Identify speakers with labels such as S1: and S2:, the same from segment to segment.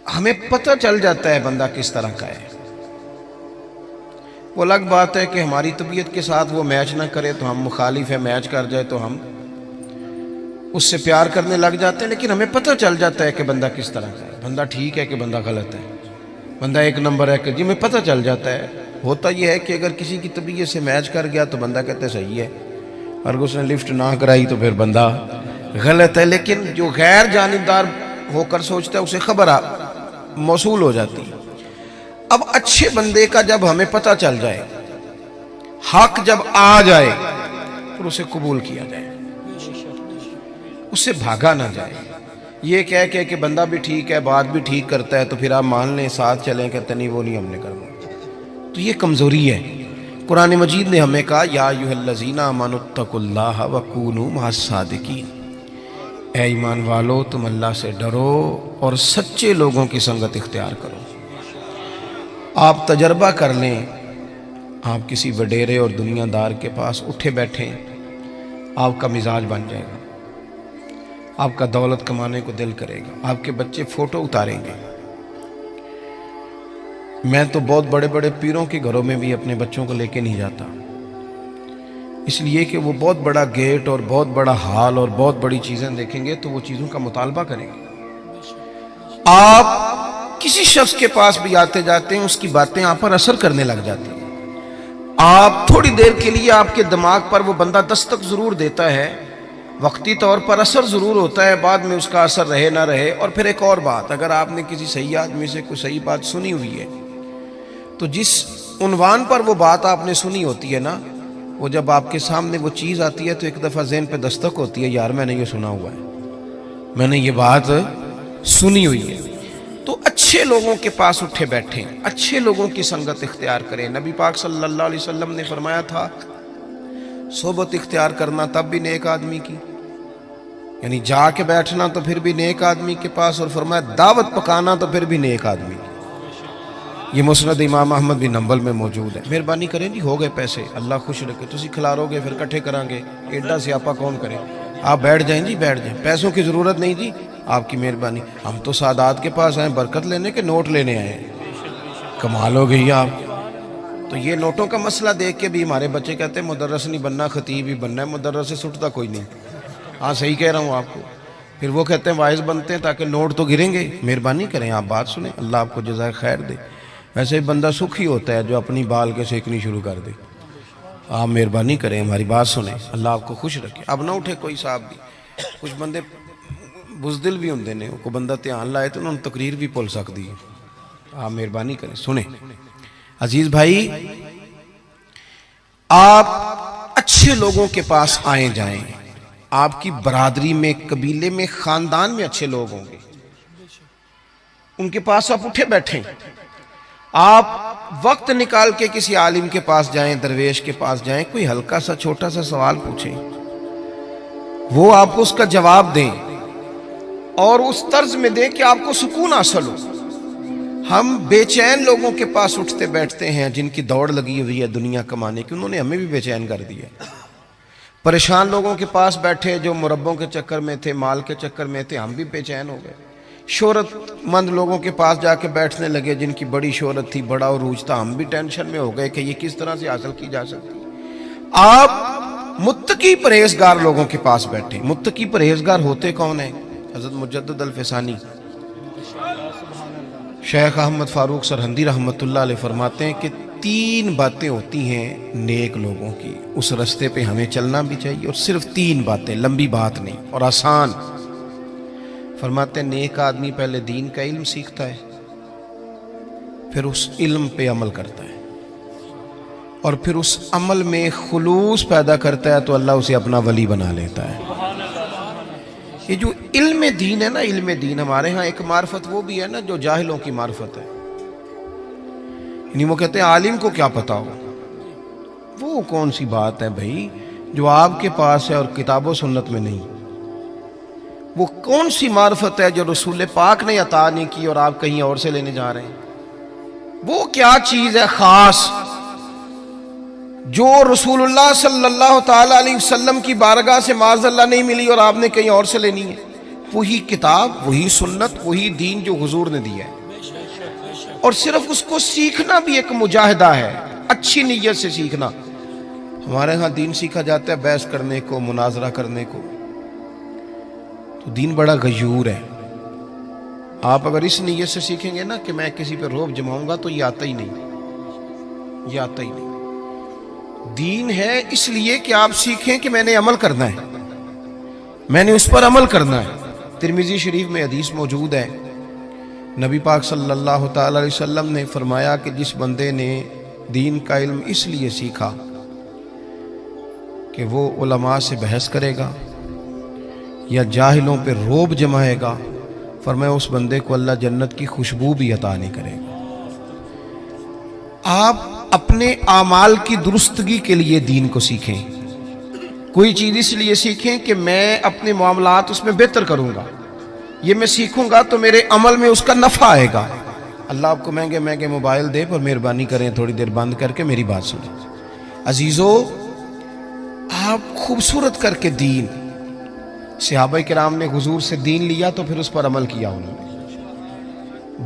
S1: ہمیں پتہ چل جاتا ہے بندہ کس طرح کا ہے. وہ الگ بات ہے کہ ہماری طبیعت کے ساتھ وہ میچ نہ کرے تو ہم مخالف ہے، میچ کر جائے تو ہم اس سے پیار کرنے لگ جاتے ہیں، لیکن ہمیں پتہ چل جاتا ہے کہ بندہ کس طرح کا ہے، بندہ ٹھیک ہے کہ بندہ غلط ہے، بندہ ایک نمبر ہے کہ جی ہمیں پتہ چل جاتا ہے. ہوتا یہ ہے کہ اگر کسی کی طبیعت سے میچ کر گیا تو بندہ کہتے صحیح ہے، اور اگر اس نے لفٹ نہ کرائی تو پھر بندہ غلط ہے. لیکن جو غیر جانبدار ہو کر سوچتا ہے اسے خبر موصول ہو جاتی ہے. اب اچھے بندے کا جب ہمیں پتہ چل جائے، حق جب آ جائے، پھر اسے قبول کیا جائے، اس سے بھاگا نہ جائے. یہ کہہ کہ بندہ بھی ٹھیک ہے، بات بھی ٹھیک کرتا ہے تو پھر آپ مان لیں، ساتھ چلیں، کہتے نہیں وہ نہیں ہم نے کرنا، تو یہ کمزوری ہے. قرآن مجید نے ہمیں کہا یا ایھا الذین آمنوا اتقوا اللہ وکونوا مع الصادقین، اے ایمان والو تم اللہ سے ڈرو اور سچے لوگوں کی سنگت اختیار کرو. آپ تجربہ کر لیں، آپ کسی وڈیرے اور دنیا دار کے پاس اٹھے بیٹھیں، آپ کا مزاج بن جائے گا، آپ کا دولت کمانے کو دل کرے گا، آپ کے بچے فوٹو اتاریں گے. میں تو بہت بڑے بڑے پیروں کے گھروں میں بھی اپنے بچوں کو لے کے نہیں جاتا، اس لیے کہ وہ بہت بڑا گیٹ اور بہت بڑا ہال اور بہت بڑی چیزیں دیکھیں گے تو وہ چیزوں کا مطالبہ کریں گے. آپ کسی شخص کے پاس بھی آتے جاتے ہیں، اس کی باتیں آپ پر اثر کرنے لگ جاتی ہیں. آپ تھوڑی دیر کے لیے آپ کے دماغ پر وہ بندہ دستک ضرور دیتا ہے، وقتی طور پر اثر ضرور ہوتا ہے، بعد میں اس کا اثر رہے نہ رہے. اور پھر ایک اور بات، اگر آپ نے کسی صحیح آدمی سے کوئی صحیح بات سنی ہوئی ہے تو جس عنوان پر وہ بات آپ نے سنی ہوتی ہے نا، وہ جب آپ کے سامنے وہ چیز آتی ہے تو ایک دفعہ ذہن پہ دستک ہوتی ہے، یار میں نے یہ سنا ہوا ہے، میں نے یہ بات سنی ہوئی ہے. تو اچھے لوگوں کے پاس اٹھے بیٹھیں، اچھے لوگوں کی سنگت اختیار کریں. نبی پاک صلی اللہ علیہ وسلم نے فرمایا تھا صحبت اختیار کرنا تب بھی نیک آدمی کی، یعنی جا کے بیٹھنا تو پھر بھی نیک آدمی کے پاس، اور فرمایا دعوت پکانا تو پھر بھی نیک آدمی کی. یہ مسند امام احمد بن حنبل میں موجود ہے. مہربانی کریں جی، ہو گئے پیسے، اللہ خوش رکھے، تسی کھلارو گے پھر کٹھے کریں گے، ایڈا سیاپا کون کرے. آپ بیٹھ جائیں جی، بیٹھ جائیں، پیسوں کی ضرورت نہیں جی، آپ کی مہربانی. ہم تو سادات کے پاس آئے برکت لینے کے نوٹ لینے آئے ہیں، کمال ہو گئی آپ. تو یہ نوٹوں کا مسئلہ دیکھ کے بھی ہمارے بچے کہتے ہیں مدرس نہیں بننا، خطیب ہی بننا ہے. مدرس سے سٹتا کوئی نہیں. ہاں صحیح کہہ رہا ہوں آپ کو. پھر وہ کہتے ہیں واعظ بنتے ہیں تاکہ نوٹ تو گریں گے. مہربانی کریں، آپ بات سنیں، اللہ آپ کو جزائے خیر دے. ویسے بندہ سکھی ہوتا ہے جو اپنی بال کے سیکنی شروع کر دے. آپ مہربانی کریں، ہماری بات سنیں، اللہ آپ کو خوش رکھے. اب نہ اٹھے کوئی صاحب بھی، کچھ بندے بزدل بھی ہوندے نے، کو بندہ دھیان لائے تو انہوں نے تقریر بھی بھول سکتی ہے. آپ مہربانی کریں، سنیں. عزیز بھائی، آپ اچھے لوگوں کے پاس آئیں جائیں. آپ کی برادری میں، قبیلے میں، خاندان میں اچھے لوگ ہوں گے، ان کے پاس آپ اٹھے بیٹھیں. آپ وقت نکال کے کسی عالم کے پاس جائیں، درویش کے پاس جائیں، کوئی ہلکا سا چھوٹا سا سوال پوچھیں، وہ آپ کو اس کا جواب دیں اور اس طرز میں دیں کہ آپ کو سکون حاصل ہو. ہم بے چین لوگوں کے پاس اٹھتے بیٹھتے ہیں جن کی دوڑ لگی ہوئی ہے دنیا کمانے کی، انہوں نے ہمیں بھی بے چین کر دیا. پریشان لوگوں کے پاس بیٹھے جو مربوں کے چکر میں تھے، مال کے چکر میں تھے، ہم بھی بے چین ہو گئے. شہرت مند لوگوں کے پاس جا کے بیٹھنے لگے جن کی بڑی شہرت تھی، بڑا عروج تھا، ہم بھی ٹینشن میں ہو گئے کہ یہ کس طرح سے حاصل کی جا سکتی. آپ متقی پرہیزگار لوگوں کے پاس بیٹھے. متقی پرہیزگار ہوتے کون ہیں؟ حضرت مجدد الفسانی شیخ احمد فاروق سرہندی رحمۃ اللہ علیہ فرماتے ہیں کہ 3 باتیں ہوتی ہیں نیک لوگوں کی، اس رستے پہ ہمیں چلنا بھی چاہیے، اور صرف 3 باتیں، لمبی بات نہیں اور آسان. فرماتے ہیں نیک آدمی پہلے دین کا علم سیکھتا ہے، پھر اس علم پہ عمل کرتا ہے، اور پھر اس عمل میں خلوص پیدا کرتا ہے تو اللہ اسے اپنا ولی بنا لیتا ہے. یہ جو علم دین ہے نا، علم دین ہمارے ہاں ایک معرفت وہ بھی ہے نا جو جاہلوں کی معرفت ہے. یعنی وہ کہتے ہیں عالم کو کیا پتا ہو. وہ کون سی بات ہے بھائی جو آپ کے پاس ہے اور کتاب و سنت میں نہیں؟ وہ کون سی معرفت ہے جو رسول پاک نے عطا نہیں کی اور آپ کہیں اور سے لینے جا رہے ہیں؟ وہ کیا چیز ہے خاص جو رسول اللہ صلی اللہ تعالی علیہ وسلم کی بارگاہ سے معاذ اللہ نہیں ملی اور آپ نے کہیں اور سے لینی ہے؟ وہی کتاب، وہی سنت، وہی دین جو حضور نے دیا ہے، اور صرف اس کو سیکھنا بھی ایک مجاہدہ ہے، اچھی نیت سے سیکھنا۔ ہمارے ہاں دین سیکھا جاتا ہے بحث کرنے کو، مناظرہ کرنے کو، تو دین بڑا غیور ہے۔ آپ اگر اس نیت سے سیکھیں گے نا کہ میں کسی پہ روب جماؤں گا، تو یہ آتا ہی نہیں، یہ آتا ہی نہیں۔ دین ہے اس لیے کہ آپ سیکھیں کہ میں نے عمل کرنا ہے، میں نے اس پر عمل کرنا ہے۔ ترمذی شریف میں حدیث موجود ہے، نبی پاک صلی اللہ تعالی علیہ وسلم نے فرمایا کہ جس بندے نے دین کا علم اس لیے سیکھا کہ وہ علماء سے بحث کرے گا یا جاہلوں پہ روب جمائے گا، فرمایا اس بندے کو اللہ جنت کی خوشبو بھی عطا نہیں کرے گا۔ آپ اپنے اعمال کی درستگی کے لیے دین کو سیکھیں، کوئی چیز اس لیے سیکھیں کہ میں اپنے معاملات اس میں بہتر کروں گا، یہ میں سیکھوں گا تو میرے عمل میں اس کا نفع آئے گا۔ اللہ آپ کو مہنگے مہنگے موبائل دے، پر مہربانی کریں تھوڑی دیر بند کر کے میری بات سنیں۔ عزیزو، آپ خوبصورت کر کے دین، صحابہ کرام نے حضور سے دین لیا تو پھر اس پر عمل کیا، انہوں نے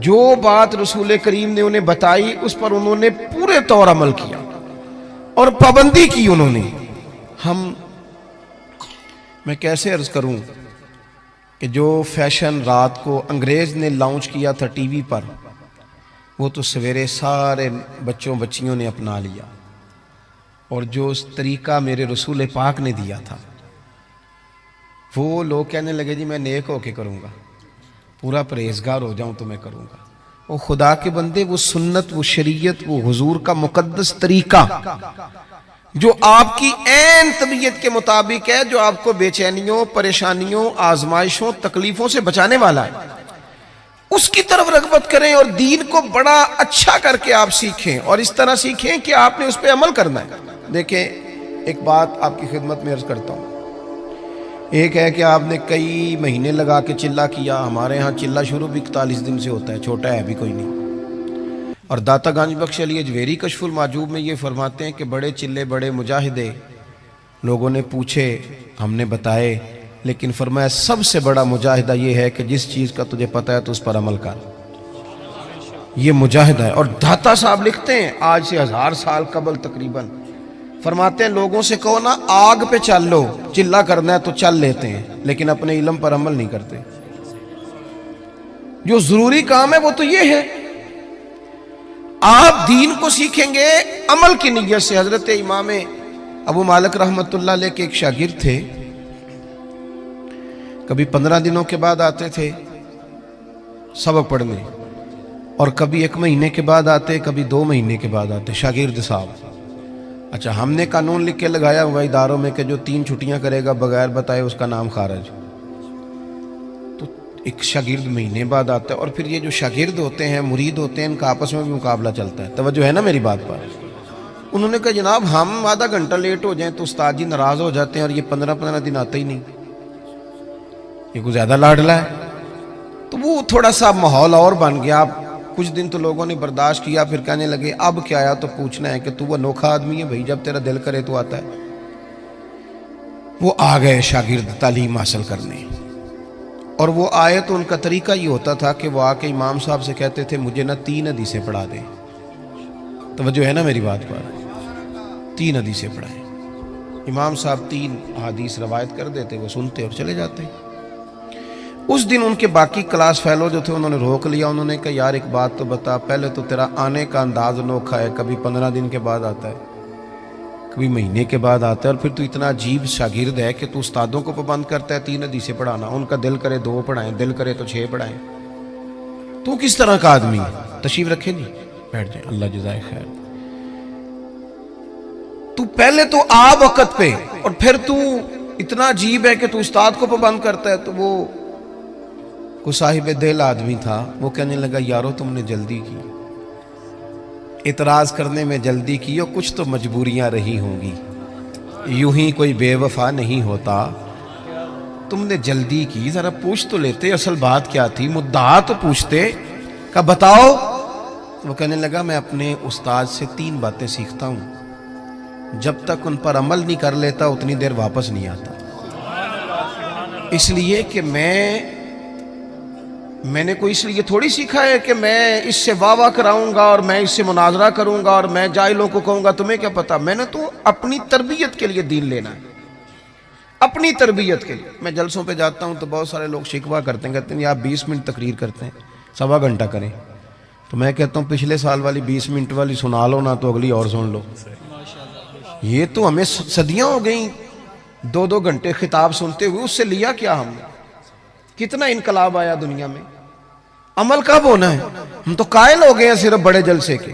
S1: جو بات رسول کریم نے انہیں بتائی اس پر انہوں نے پورے طور عمل کیا اور پابندی کی انہوں نے۔ میں کیسے عرض کروں کہ جو فیشن رات کو انگریز نے لانچ کیا تھا ٹی وی پر، وہ تو سویرے سارے بچوں بچیوں نے اپنا لیا، اور جو اس طریقہ میرے رسول پاک نے دیا تھا، وہ لوگ کہنے لگے جی میں نیک ہو کے کروں گا، پورا پرہیزگار ہو جاؤں تو میں کروں گا۔ وہ خدا کے بندے، وہ سنت، وہ شریعت، وہ حضور کا مقدس طریقہ جو آپ کی عین طبیعت کے مطابق ہے، جو آپ کو بے چینیوں، پریشانیوں، آزمائشوں، تکلیفوں سے بچانے والا ہے، اس کی طرف رغبت کریں اور دین کو بڑا اچھا کر کے آپ سیکھیں، اور اس طرح سیکھیں کہ آپ نے اس پہ عمل کرنا ہے۔ دیکھیں، ایک بات آپ کی خدمت میں عرض کرتا ہوں۔ ایک ہے کہ آپ نے کئی مہینے لگا کے چلہ کیا، ہمارے ہاں چلہ شروع بھی 41 دن سے ہوتا ہے، چھوٹا ہے بھی کوئی نہیں۔ اور داتا گنج بخش علی اجویری کشف المعجوب میں یہ فرماتے ہیں کہ بڑے چلے، بڑے مجاہدے لوگوں نے پوچھے، ہم نے بتائے، لیکن فرمایا سب سے بڑا مجاہدہ یہ ہے کہ جس چیز کا تجھے پتہ ہے تو اس پر عمل کر، یہ مجاہدہ ہے۔ اور داتا صاحب لکھتے ہیں آج سے 1000 سال قبل تقریباً، فرماتے ہیں لوگوں سے کہو نا آگ پہ چل لو، چلہ کرنا ہے تو چل لیتے ہیں، لیکن اپنے علم پر عمل نہیں کرتے۔ جو ضروری کام ہے وہ تو یہ ہے، آپ دین کو سیکھیں گے عمل کی نیت سے۔ حضرت امام ابو مالک رحمت اللہ علیہ کے ایک شاگرد تھے، کبھی 15 دنوں کے بعد آتے تھے سبق پڑھنے، اور کبھی 1 مہینے کے بعد آتے، کبھی 2 مہینے کے بعد آتے شاگرد صاحب۔ اچھا، ہم نے قانون لکھ کے لگایا ہوا اداروں میں کہ جو 3 چھٹیاں کرے گا بغیر بتائے اس کا نام خارج۔ تو ایک شاگرد مہینے بعد آتا ہے، اور پھر یہ جو شاگرد ہوتے ہیں، مرید ہوتے ہیں، ان کا آپس میں بھی مقابلہ چلتا ہے۔ توجہ ہے نا میری بات پر؟ انہوں نے کہا جناب ہم آدھا گھنٹہ لیٹ ہو جائیں تو استاد جی ناراض ہو جاتے ہیں، اور یہ 15 دن آتا ہی نہیں، یہ کوئی زیادہ لاڈلا ہے۔ تو وہ تھوڑا سا ماحول اور بن گیا۔ کچھ دن تو لوگوں نے برداشت کیا، پھر کہنے لگے اب کیا آیا تو پوچھنا ہے کہ تو وہ انوکھا آدمی ہے بھائی، جب تیرا دل کرے تو آتا ہے۔ وہ آ گئے شاگرد تعلیم حاصل کرنے، اور وہ آئے تو ان کا طریقہ یہ ہوتا تھا کہ وہ آ کے امام صاحب سے کہتے تھے مجھے نا 3 حدیثیں پڑھا دیں۔ توجہ ہے نا میری بات پر؟ 3 حدیثیں پڑھائیں۔ امام صاحب 3 حدیث روایت کر دیتے، وہ سنتے اور چلے جاتے۔ اس دن ان کے باقی کلاس فیلو جو تھے انہوں نے روک لیا، انہوں نے کہا یار ایک بات تو بتا، پہلے تو تیرا آنے کا انداز انوکھا ہے، کبھی 15 دن کے بعد آتا ہے، کبھی مہینے کے بعد آتا ہے، اور پھر تو اتنا عجیب شاگرد ہے کہ تو استادوں کو پابند کرتا ہے 3 حدیثیں پڑھانا، ان کا دل کرے 2 پڑھائیں، دل کرے تو 6 پڑھائیں، تو کس طرح کا آدمی ہے؟ تشریف رکھیں جی، بیٹھ جائیں، اللہ جزائے خیر۔ تو پہلے تو آ وقت پہ، اور پھر تو اتنا عجیب ہے کہ تو استاد کو پابند کرتا ہے۔ تو وہ کوئی صاحب دل آدمی تھا، وہ کہنے لگا یارو تم نے جلدی کی، اعتراض کرنے میں جلدی کی، اور کچھ تو مجبوریاں رہی ہوں گی، یوں ہی کوئی بے وفا نہیں ہوتا، تم نے جلدی کی، ذرا پوچھ تو لیتے اصل بات کیا تھی، مدعا تو پوچھتے کہ بتاؤ۔ وہ کہنے لگا میں اپنے استاد سے 3 باتیں سیکھتا ہوں، جب تک ان پر عمل نہیں کر لیتا اتنی دیر واپس نہیں آتا، اس لیے کہ میں میں نے کوئی اس لیے تھوڑی سیکھا ہے کہ میں اس سے واہ واہ کراؤں گا اور میں اس سے مناظرہ کروں گا اور میں جاہلوں کو کہوں گا تمہیں کیا پتا. میں نے تو اپنی تربیت کے لیے دین لینا ہے, اپنی تربیت کے لیے. میں جلسوں پہ جاتا ہوں تو بہت سارے لوگ شکوہ کرتے ہیں, کہتے ہیں آپ 20 منٹ تقریر کرتے ہیں, 1.25 گھنٹہ کریں. تو میں کہتا ہوں پچھلے سال والی 20 منٹ والی سنا لو نا, تو اگلی اور سن لو. یہ تو ہمیں صدیاں ہو گئیں 2 گھنٹے خطاب سنتے ہوئے, اس سے لیا کیا ہم نے؟ کتنا انقلاب آیا دنیا میں. عمل کب ہونا ہے؟ ہم تو قائل ہو گئے ہیں صرف بڑے جلسے کے.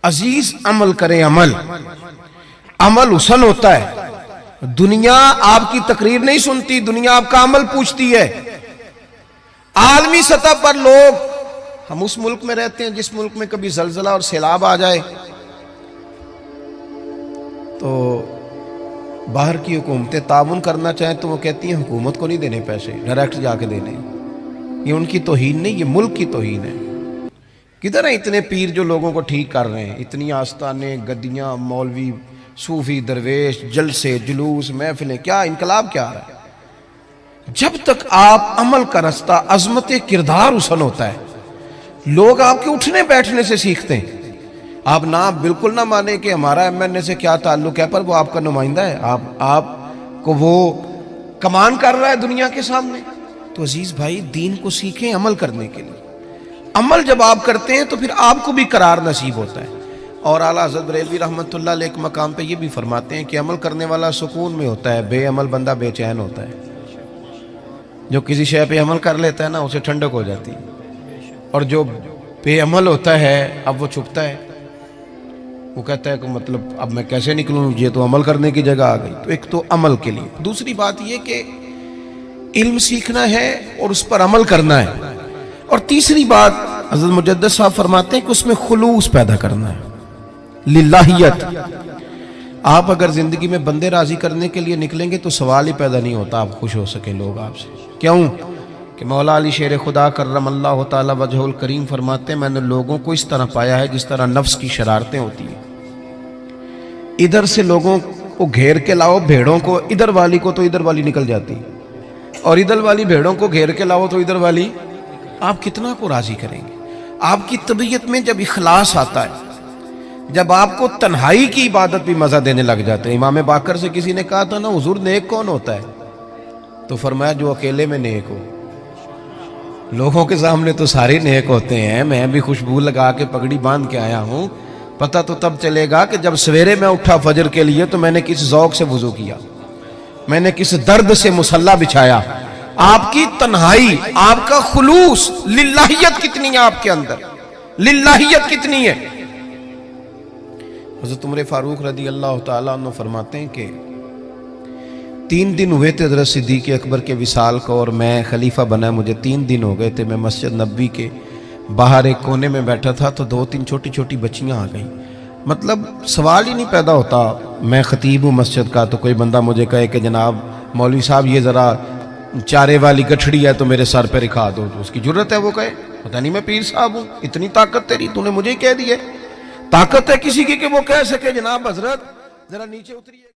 S1: عزیز عمل کریں, عمل حسن ہوتا ہے. دنیا آپ کی تقریر نہیں سنتی, دنیا آپ کا عمل پوچھتی ہے. عالمی سطح پر لوگ, ہم اس ملک میں رہتے ہیں جس ملک میں کبھی زلزلہ اور سیلاب آ جائے تو باہر کی حکومتیں تعاون کرنا چاہیں تو وہ کہتی ہیں حکومت کو نہیں دینے پیسے, ڈائریکٹ جا کے دینے. یہ ان کی توہین نہیں, یہ ملک کی توہین ہے. کدھر ہیں اتنے پیر جو لوگوں کو ٹھیک کر رہے ہیں؟ اتنی آستانے, گدیاں, مولوی, صوفی, درویش, جلسے, جلوس, محفلیں, کیا انقلاب کیا آ رہا ہے؟ جب تک آپ عمل کا رستہ, عظمت کردار حسن ہوتا ہے, لوگ آپ کے اٹھنے بیٹھنے سے سیکھتے ہیں. آپ بالکل نہ مانیں کہ ہمارا ایم این اے سے کیا تعلق ہے, پر وہ آپ کا نمائندہ ہے, آپ کو وہ کمان کر رہا ہے دنیا کے سامنے. تو عزیز بھائی, دین کو سیکھیں عمل کرنے کے لیے. عمل جب آپ کرتے ہیں تو پھر آپ کو بھی قرار نصیب ہوتا ہے. اور اعلیٰ حضرت بریلوی رحمۃ اللہ علیہ ایک مقام پہ یہ بھی فرماتے ہیں کہ عمل کرنے والا سکون میں ہوتا ہے, بے عمل بندہ بے چین ہوتا ہے. جو کسی شے پہ عمل کر لیتا ہے نا, اسے ٹھنڈک ہو جاتی ہے. اور جو بے عمل ہوتا ہے, اب وہ چھپتا ہے, وہ کہتا ہے کہ مطلب اب میں کیسے نکلوں, یہ تو عمل کرنے کی جگہ آ گئی. تو ایک تو عمل کے لیے. دوسری بات یہ کہ علم سیکھنا ہے اور اس پر عمل کرنا ہے. اور تیسری بات حضرت مجدد صاحب فرماتے ہیں کہ اس میں خلوص پیدا کرنا ہے, للہیت. آپ اگر زندگی میں بندے راضی کرنے کے لیے نکلیں گے تو سوال ہی پیدا نہیں ہوتا آپ خوش ہو سکیں لوگ آپ سے. کیوں کہ مولا علی شیر خدا کرم اللہ تعالی وجہ الکریم فرماتے ہیں میں نے لوگوں کو اس طرح پایا ہے جس طرح نفس کی شرارتیں ہوتی ہیں. ادھر سے لوگوں کو گھیر کے لاؤ بھیڑوں کو, ادھر والی کو تو ادھر والی نکل جاتی, اور ادھر والی بھیڑوں کو گھیر کے لاؤ تو ادھر والی. آپ کتنا کو راضی کریں گے؟ آپ کی طبیعت میں جب اخلاص آتا ہے, جب آپ کو تنہائی کی عبادت بھی مزہ دینے لگ جاتے ہیں. امام باقر سے کسی نے کہا تھا نا حضور نیک کون ہوتا ہے, تو فرمایا جو اکیلے میں نیک ہو. لوگوں کے سامنے تو سارے نیک ہوتے ہیں, میں بھی خوشبو لگا کے پگڑی باندھ کے آیا ہوں, پتہ تو تب چلے گا کہ جب سویرے میں اٹھا فجر کے لیے تو میں نے کس ذوق سے وضو کیا, میں نے کس درد سے مصلی بچھایا. آپ کی تنہائی, آپ کا خلوص, للہیت کتنی ہے آپ کے اندر, للہیت کتنی ہے. حضرت عمر فاروق رضی اللہ تعالیٰ عنہ فرماتے ہیں کہ 3 دن ہوئے تھے حضرت صدیق اکبر کے وصال کو, اور میں خلیفہ بنا, مجھے 3 دن ہو گئے تھے. میں مسجد نبوی کے باہر ایک کونے میں بیٹھا تھا تو 2-3 چھوٹی چھوٹی بچیاں آ گئیں. مطلب سوال ہی نہیں پیدا ہوتا, میں خطیب ہوں مسجد کا, تو کوئی بندہ مجھے کہے کہ جناب مولوی صاحب یہ ذرا چارے والی گٹھڑی ہے تو میرے سر پہ رکھا دو. اس کی جرت ہے وہ کہے پتہ نہیں میں پیر صاحب ہوں, اتنی طاقت تیری, تو نے مجھے ہی کہہ دی ہے. طاقت ہے کسی کی کہ وہ کہہ سکے جناب حضرت ذرا نیچے اتریے.